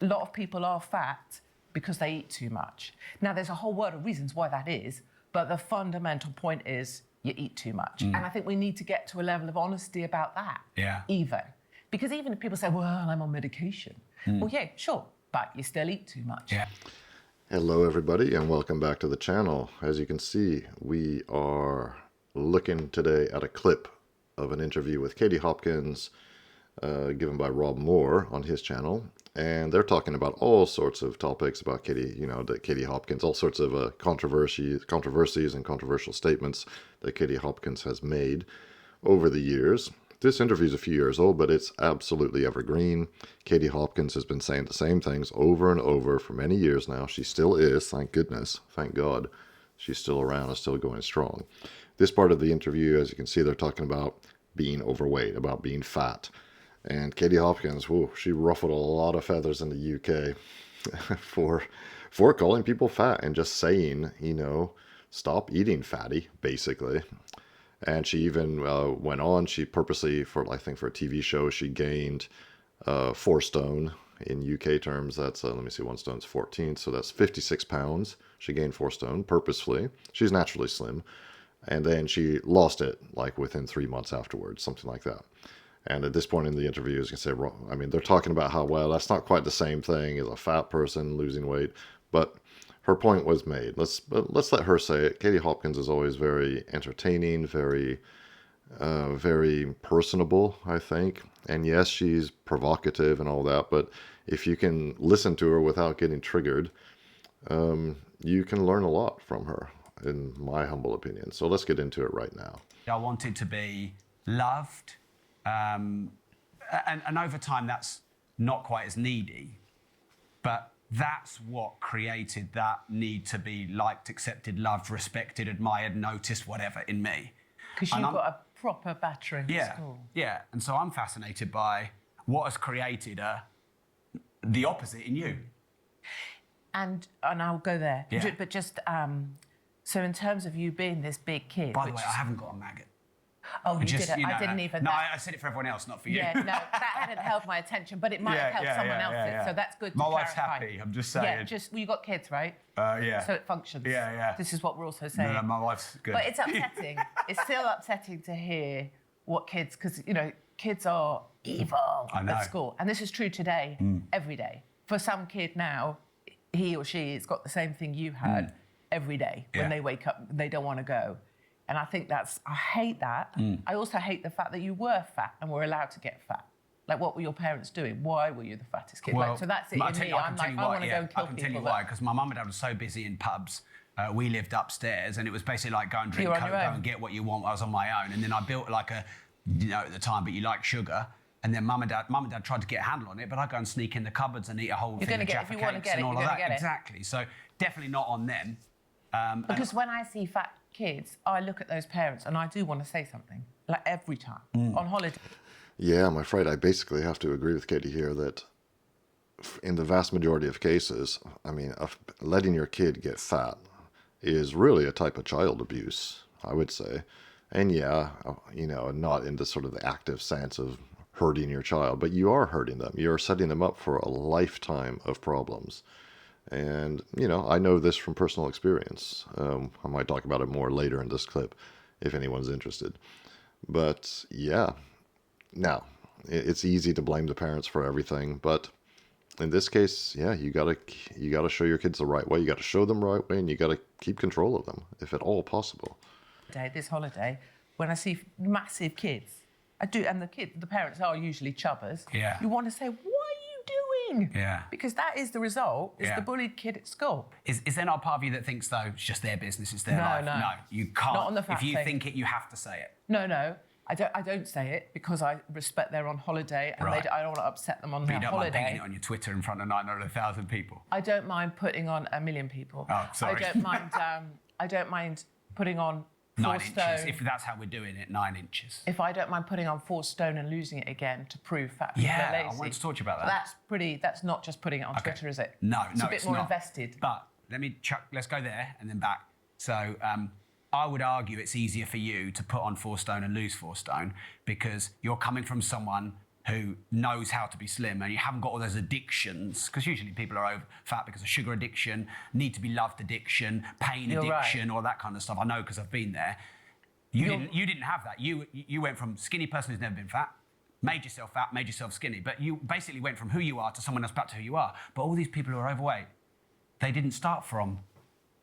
a lot of people are fat because they eat too much. Now, there's a whole world of reasons why that is, but the fundamental point is you eat too much. And I think we need to get to a level of honesty about that, even. Because even if people say, well, I'm on medication. Well, yeah, sure, but you still eat too much. Yeah. Hello, everybody, and welcome back to the channel. As you can see, we are looking today at a clip of an interview with Katie Hopkins given by Rob Moore on his channel. And they're talking about all sorts of topics about Katie, Katie Hopkins, all sorts of controversies and controversial statements that Katie Hopkins has made over the years. This interview is a few years old, but it's absolutely evergreen. Katie Hopkins has been saying the same things over and over for many years now. She still is, thank goodness, thank God. She's still around and still going strong. This part of the interview, as you can see, they're talking about being overweight, about being fat. And Katie Hopkins, she ruffled a lot of feathers in the UK for calling people fat and just saying, stop eating fatty, basically. And she even went on, she purposely, for a TV show, she gained 4 stone. In UK terms, that's, let me see, 1 stone's 14, so that's 56 pounds. She gained 4 stone purposefully. She's naturally slim. And then she lost it, within 3 months afterwards, something like that. And at this point in the interview, as you can say, they're talking about how, well, that's not quite the same thing as a fat person losing weight. But her point was made. Let's let her say it. Katie Hopkins is always very entertaining, very personable, I think. And yes, she's provocative and all that. But if you can listen to her without getting triggered, you can learn a lot from her, in my humble opinion. So let's get into it right now. I wanted to be loved. And over time, that's not quite as needy, but that's what created that need to be liked, accepted, loved, respected, admired, noticed, whatever, in me. Because you've got a proper battering at school. Yeah, and so I'm fascinated by what has created the opposite in you. And I'll go there. Yeah. But just, so in terms of you being this big kid... By the way, I haven't got a maggot. Oh, you did it. I didn't even... No, I said it for everyone else, not for you. Yeah, no, that hadn't held my attention, but it might have helped someone else's, so that's good to My clarify. wife's happy, I'm just saying. Yeah, you got kids, right? Yeah. So it functions. Yeah. This is what we're also saying. No, my wife's good. But it's upsetting. It's still upsetting to hear what kids, because, kids are evil at school. And this is true today, every day. For some kid now, he or she has got the same thing you had every day. When they wake up, they don't want to go. And I think I hate that. I also hate the fact that you were fat and were allowed to get fat. What were your parents doing? Why were you the fattest kid? Well, so that's it in me. I'm I want to go and kill people. I can tell you why, because my mum and dad were so busy in pubs. We lived upstairs, and it was basically like go and drink Coke, go and get what you want. I was on my own. And then I built at the time, but you like sugar. And then mum and dad tried to get a handle on it, but I'd go and sneak in the cupboards and eat a whole thing of Jaffa cakes and all of that. Exactly. So definitely not on them. Because when I see fat kids, I look at those parents and I do want to say something, every time, on holiday. Yeah, I'm afraid I basically have to agree with Katie here that in the vast majority of cases, letting your kid get fat is really a type of child abuse, I would say. And not in the sort of the active sense of hurting your child, but you are hurting them. You're setting them up for a lifetime of problems. And, I know this from personal experience. I might talk about it more later in this clip if anyone's interested. But, yeah. Now, it's easy to blame the parents for everything, but in this case, you gotta show your kids the right way. You gotta show them the right way, and you gotta keep control of them, if at all possible. This holiday, when I see massive kids, I do, and the parents are usually chubbers. Yeah. You want to say, what are you doing? Yeah. Because that is the result. It's the bullied kid at school. Is there not a part of you that thinks, though, it's just their business, it's their life? No, you can't. Not on the fat If you thing. think it, you have to say it. No. I don't say it because I respect they're on holiday and I don't want to upset them on their holiday. But you don't mind painting it on your Twitter in front of 900,000 people? I don't mind putting on 1 million people. Oh, sorry. I don't mind putting on 9 4 inches, stone. if that's how we're doing it, 9 inches. If I don't mind putting on 4 stone and losing it again to prove fat people are lazy. I wanted to talk to you about that. That's not just putting it on Twitter, is it? No, it's a bit more invested. But let's go there and then back. So I would argue it's easier for you to put on 4 stone and lose 4 stone because you're coming from someone who knows how to be slim and you haven't got all those addictions, because usually people are over fat because of sugar addiction, need to be loved addiction, pain addiction, all that kind of stuff. I know because I've been there. You didn't have that. You went from skinny person who's never been fat, made yourself fat, made yourself skinny, but you basically went from who you are to someone else back to who you are. But all these people who are overweight, they didn't start from.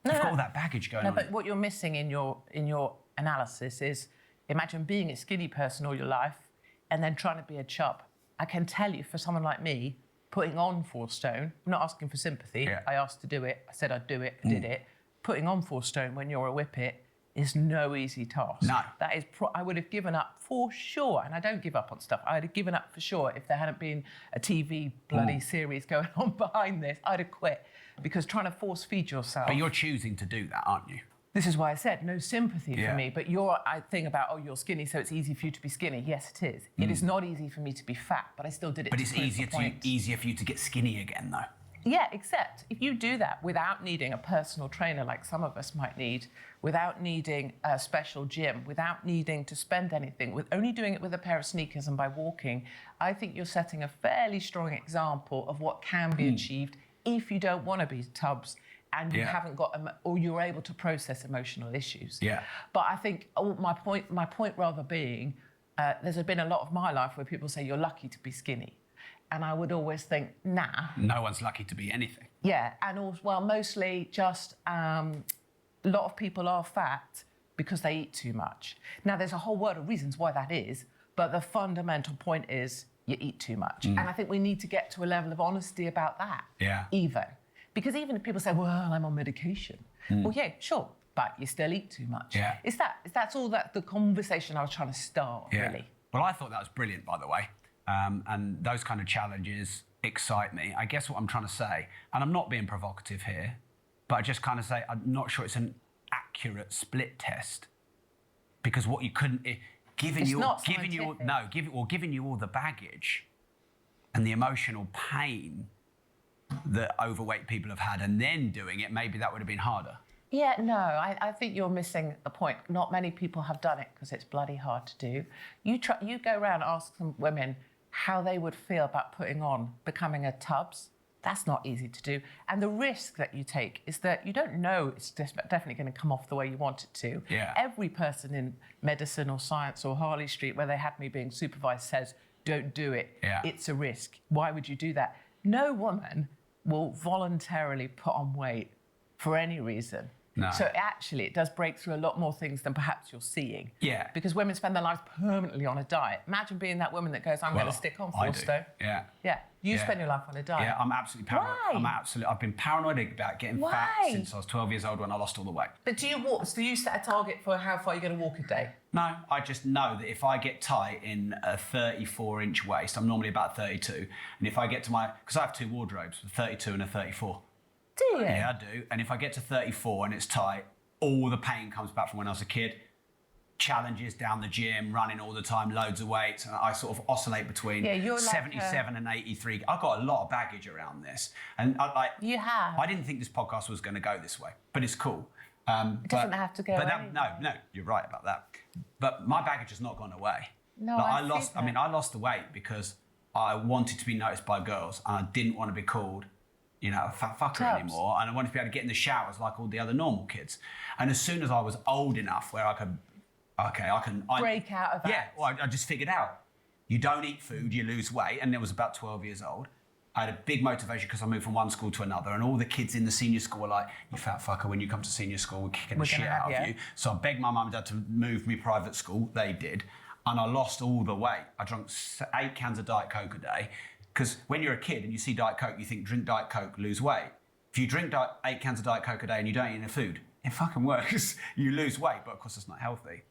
They've got all that baggage going on. But what you're missing in your analysis is, imagine being a skinny person all your life and then trying to be a chub. I can tell you, for someone like me, putting on 4 stone, I'm not asking for sympathy. Yeah. I asked to do it. I said I'd do it. I did it. Putting on 4 stone when you're a whippet is no easy task. No. That is, I would have given up for sure, and I don't give up on stuff. I'd have given up for sure if there hadn't been a TV bloody series going on behind this. I'd have quit, because trying to force feed yourself. But you're choosing to do that, aren't you? This is why I said no sympathy for me, but I think about, oh, you're skinny, so it's easy for you to be skinny. Yes, it is. It is not easy for me to be fat, but I still did it. But it's easier for you to get skinny again, though. Yeah, except if you do that without needing a personal trainer like some of us might need, without needing a special gym, without needing to spend anything, with only doing it with a pair of sneakers and by walking, I think you're setting a fairly strong example of what can be achieved if you don't want to be tubs and you haven't got, or you're able to process emotional issues. Yeah. But I think my point rather being, there's been a lot of my life where people say you're lucky to be skinny. And I would always think, nah. No one's lucky to be anything. Yeah, and also, well, mostly just a lot of people are fat because they eat too much. Now, there's a whole world of reasons why that is, but the fundamental point is you eat too much. And I think we need to get to a level of honesty about that. Yeah. Because even if people say, well, I'm on medication. Well, yeah, sure, but you still eat too much. Yeah. That's all that the conversation I was trying to start, really. Well, I thought that was brilliant, by the way. And those kind of challenges excite me. I guess what I'm trying to say, and I'm not being provocative here, but I just kind of say I'm not sure it's an accurate split test, because what you couldn't, giving you all the baggage and the emotional pain that overweight people have had, and then doing it, maybe that would have been harder. Yeah, no, I think you're missing the point. Not many people have done it because it's bloody hard to do. You go around and ask some women how they would feel about becoming a tubs. That's not easy to do. And the risk that you take is that you don't know it's definitely going to come off the way you want it to. Yeah. Every person in medicine or science or Harley Street, where they had me being supervised, says, don't do it. Yeah. It's a risk. Why would you do that? No woman will voluntarily put on weight for any reason. No. So actually, it does break through a lot more things than perhaps you're seeing. Yeah. Because women spend their lives permanently on a diet. Imagine being that woman that goes, I'm going to stick on 4 stone. Yeah. Yeah. You spend your life on a diet. Yeah, I'm absolutely paranoid. Why? I've been paranoid about getting fat since I was 12 years old when I lost all the weight. But do you set a target for how far you're going to walk a day? No, I just know that if I get tight in a 34-inch waist, I'm normally about 32. And if I get to because I have 2 wardrobes, a 32 and a 34. Do you? Yeah, I do. And if I get to 34 and it's tight, all the pain comes back from when I was a kid. Challenges down the gym, running all the time, loads of weights, and I sort of oscillate between 77 and 83. I've got a lot of baggage around this, and you have. I didn't think this podcast was going to go this way, but it's cool. It doesn't have to go. No, you're right about that. But my baggage has not gone away. No, I lost the weight because I wanted to be noticed by girls, and I didn't want to be called, a fat fucker anymore, and I wanted to be able to get in the showers like all the other normal kids. And as soon as I was old enough where I could. Break out of that. Yeah, well, I just figured out. You don't eat food, you lose weight. And I was about 12 years old. I had a big motivation because I moved from one school to another, and all the kids in the senior school were like, you fat fucker, when you come to senior school, we're kicking the shit out of you. So I begged my mum and dad to move me private school. They did. And I lost all the weight. I drank 8 cans of Diet Coke a day. Because when you're a kid and you see Diet Coke, you think drink Diet Coke, lose weight. If you drink 8 cans of Diet Coke a day and you don't eat any food, it fucking works. You lose weight, but of course it's not healthy.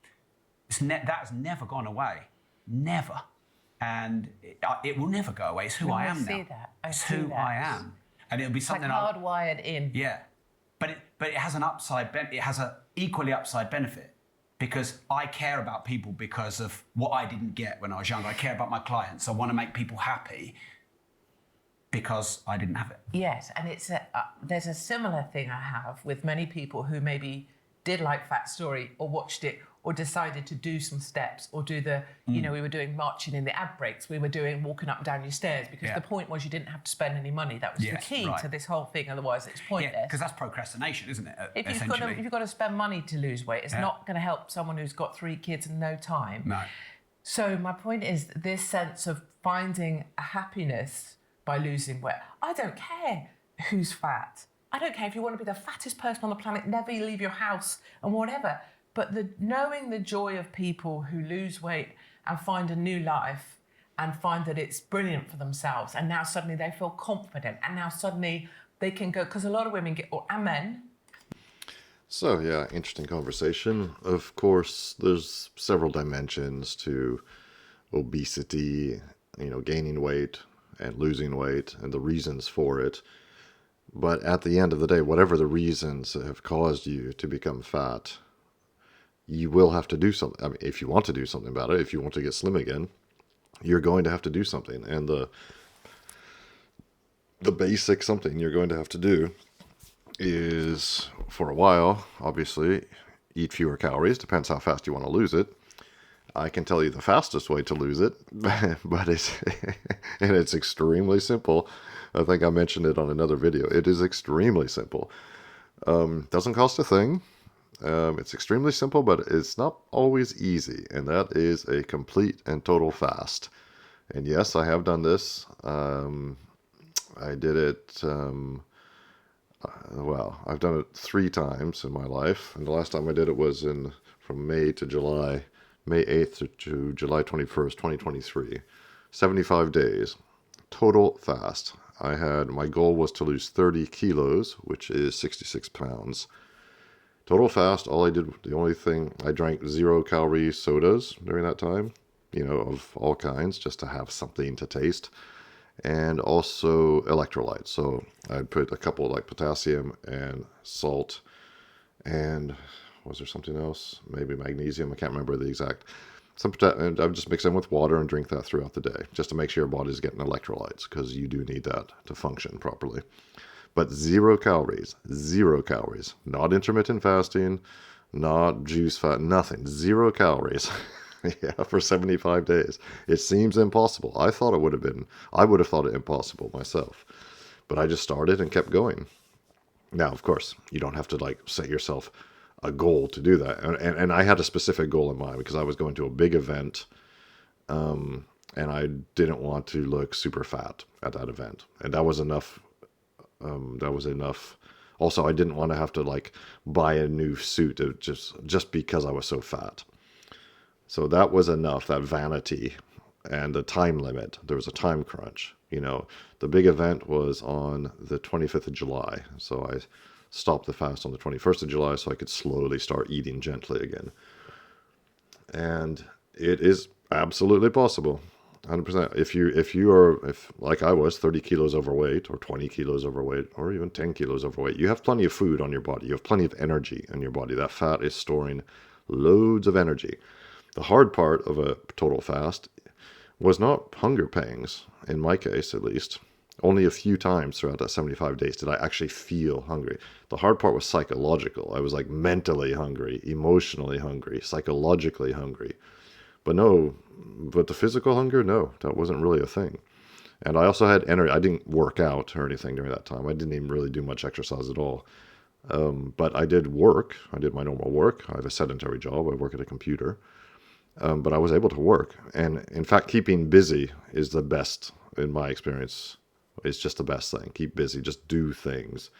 That has never gone away, never, and it will never go away. It's who I am now. It's who I am, and it'll be something hardwired in. Yeah, but it has an upside. It has an equally upside benefit, because I care about people because of what I didn't get when I was younger. I care about my clients. I want to make people happy because I didn't have it. Yes, and there's a similar thing I have with many people who maybe did like Fat Story or watched it or decided to do some steps or do the, you know, we were doing marching in the ad breaks, we were doing walking up and down your stairs, because the point was you didn't have to spend any money. That was the key to this whole thing, otherwise it's pointless. Yeah, because that's procrastination, isn't it? If you've got to spend money to lose weight, it's not going to help someone who's got 3 kids and no time. No. So my point is this sense of finding a happiness by losing weight. I don't care who's fat. I don't care if you want to be the fattest person on the planet, never leave your house and whatever. But knowing the joy of people who lose weight and find a new life and find that it's brilliant for themselves, and now suddenly they feel confident, and now suddenly they can go, because a lot of women and men. So yeah, interesting conversation. Of course, there's several dimensions to obesity, you know, gaining weight and losing weight and the reasons for it. But at the end of the day, whatever the reasons that have caused you to become fat, you will have to do something. I mean, if you want to do something about it, if you want to get slim again, you're going to have to do something. And the basic something you're going to have to do is, for a while, obviously, eat fewer calories. Depends how fast you want to lose it. I can tell you the fastest way to lose it, but it's extremely simple. I think I mentioned it on another video. It is extremely simple. Doesn't cost a thing. It's extremely simple, but it's not always easy, and that is a complete and total fast. And yes, I have done this. I did it, I've done it 3 times in my life, and the last time I did it was from May 8th to July 21st, 2023. 75 days, total fast. My goal was to lose 30 kilos, which is 66 pounds. Total fast, the only thing, I drank 0-calorie sodas during that time, you know, of all kinds, just to have something to taste. And also electrolytes. So I'd put a couple like potassium and salt, and was there something else? Maybe magnesium. I can't remember the exact. And I would just mix them with water and drink that throughout the day, just to make sure your body's getting electrolytes, because you do need that to function properly. But 0 calories, not intermittent fasting, not juice fat, nothing, 0 calories. Yeah, for 75 days. It seems impossible. I would have thought it impossible myself. But I just started and kept going. Now, of course, you don't have to like set yourself a goal to do that. And I had a specific goal in mind, because I was going to a big event, and I didn't want to look super fat at that event. And that was enough. Also, I didn't want to have to like buy a new suit just because I was so fat. So that was enough, that vanity and the time limit. There was a time crunch. You know, the big event was on the 25th of July. So I stopped the fast on the 21st of July so I could slowly start eating gently again. And it is absolutely possible. 100%. If like I was 30 kilos overweight or 20 kilos overweight or even 10 kilos overweight, you have plenty of food on your body. You have plenty of energy in your body. That fat is storing loads of energy. The hard part of a total fast was not hunger pangs, in my case at least. Only a few times throughout that 75 days did I actually feel hungry. The hard part was psychological. I was like mentally hungry, emotionally hungry, psychologically hungry. But the physical hunger, no, that wasn't really a thing. And I also had energy. I didn't work out or anything during that time. I didn't even really do much exercise at all. But I did work. I did my normal work. I have a sedentary job. I work at a computer. But I was able to work. And in fact, keeping busy is the best, in my experience. It's just the best thing. Keep busy. Just do things.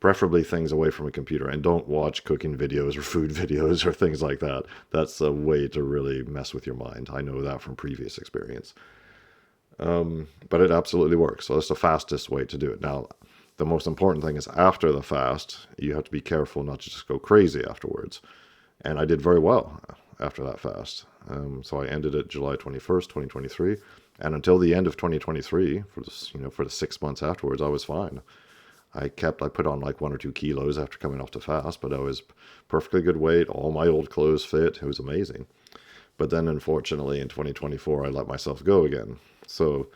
Preferably things away from a computer. And don't watch cooking videos or food videos or things like that. That's a way to really mess with your mind. I know that from previous experience. But it absolutely works. So that's the fastest way to do it. Now, the most important thing is after the fast, you have to be careful not to just go crazy afterwards. And I did very well after that fast. So I ended it July 21st, 2023. And until the end of 2023, for the 6 months afterwards, I was fine. I put on like 1 or 2 kilos after coming off the fast, but I was perfectly good weight. All my old clothes fit. It was amazing. But then unfortunately in 2024, I let myself go again. So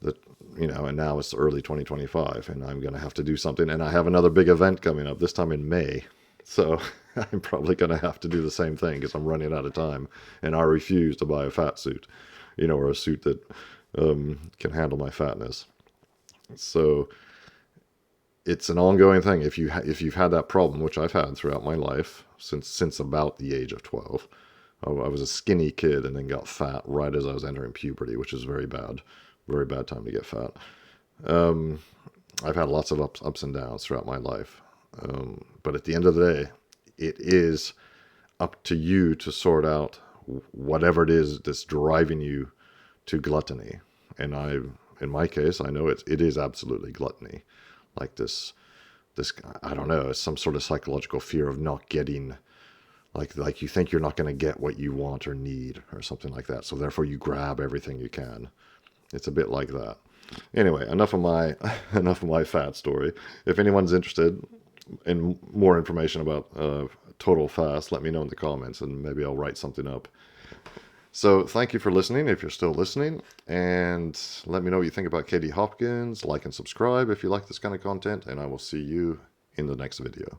and now it's early 2025 and I'm going to have to do something. And I have another big event coming up, this time in May. So I'm probably going to have to do the same thing because I'm running out of time, and I refuse to buy a fat suit, or a suit that can handle my fatness. So it's an ongoing thing. If you've had that problem, which I've had throughout my life since about the age of 12, I was a skinny kid and then got fat right as I was entering puberty, which is very bad time to get fat. I've had lots of ups and downs throughout my life. But at the end of the day, it is up to you to sort out whatever it is that's driving you to gluttony. And in my case, I know it is absolutely gluttony. Like this, I don't know, it's some sort of psychological fear of not getting, like you think you're not going to get what you want or need or something like that. So therefore you grab everything you can. It's a bit like that. Anyway, enough of my fat story. If anyone's interested in more information about total fast, let me know in the comments and maybe I'll write something up. So thank you for listening, if you're still listening, and let me know what you think about Katie Hopkins. Like and subscribe if you like this kind of content, and I will see you in the next video.